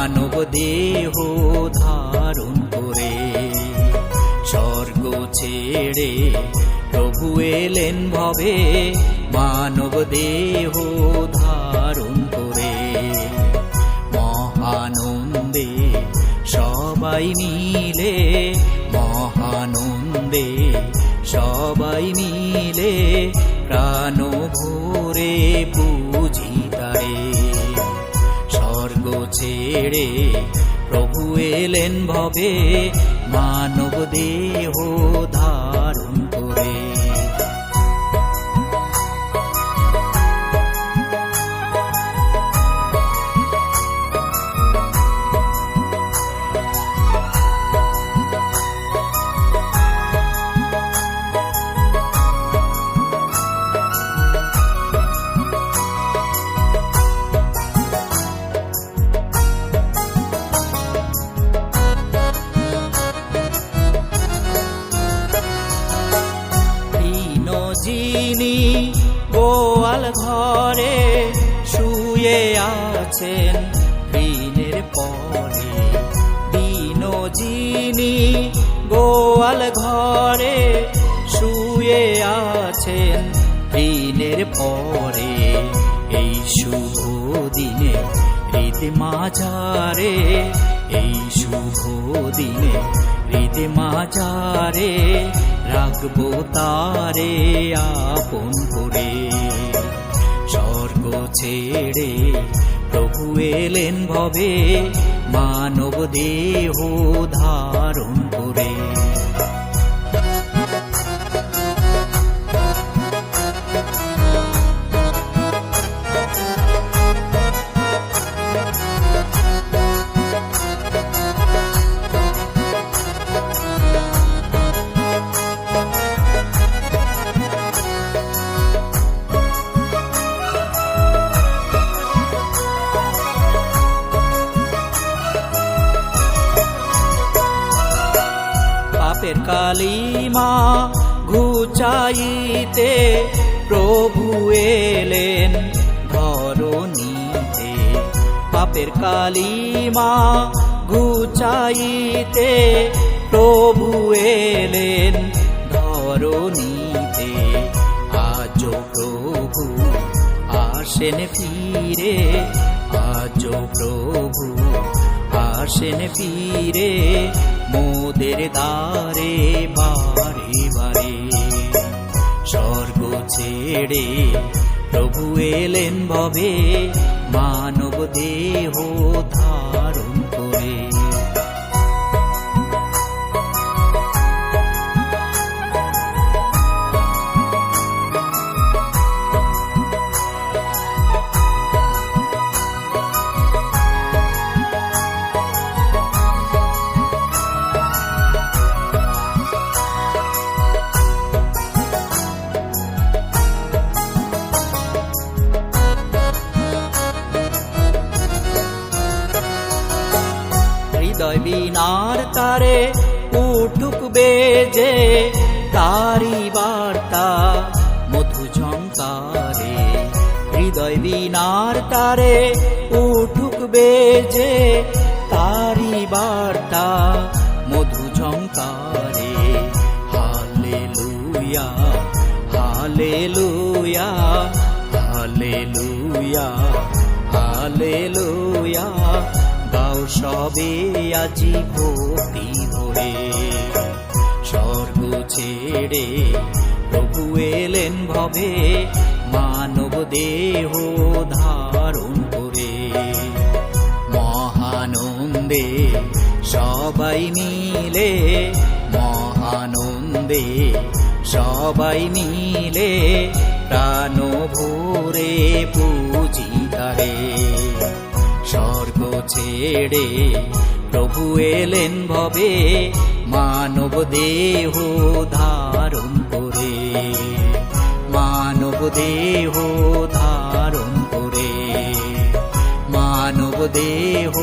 মানব দেহ ধারণ করে। স্বর্গ ছেড়ে প্রভু এলেন ভবে, মানব দেহ ধারণ করে। মহানন্দে সবাই মিলে, মহানন্দে সবাই মিলে প্রাণ ভরে পুজি তারে। স্বর্গ ছেড়ে প্রভু এলেন ভবে, মানব দেহ ধারণ করে। যিনি গোয়াল ঘরে শুয়ে আছেন দিনের পরে, দিন যিনি গোয়াল ঘরে শুয়ে আছেন দিনের পরে। এই শুভ দিনে হৃদ মাঝারে, এই শুভ দিনে হৃদ মাঝারে রাখবো তারে আপন করে। স্বর্গ ছেড়ে প্রভু এলেন ভবে, মানব দেহ ধারণ করে। পাপের কালিমা ঘুচাইতে প্রভু এলেন ধরণীতে। পাপের কালিমা ঘুচাইতে প্রভু এলেন ধরণীতে। আজ প্রভু আসেন ফিরে, আজ প্রভু আসেন ফিরে মোদের দ্বারে বারে বারে। স্বর্গ ছেড়ে প্রভু এলেন ভবে, মানব দেহ ধারণ করে। হৃদয় বীণার তারে উঠুক বেজে, তারি বার্তা মধু ঝংকারে। হৃদয় বীণার তারে উঠুক বেজে, তারি বার্তা মধু ঝংকারে। হালেলুয়া হালেলুয়া হালেলুয়া হালেলুয়া, গাও সবে আজি ভক্তি ভরে। স্বর্গ ছেড়ে প্রভু এলেন ভবে, মানব দেহ ধারণ করে। মহানন্দে সবাই মিলে, মহানন্দে সবাই মিলে প্রাণ ভরে পুজি তারে। স্বর্গ ছেড়ে প্রভু এলেন ভবে, মানব দেহ ধারণ করে। মানব দেহ ধারণ করে, মানব দেহ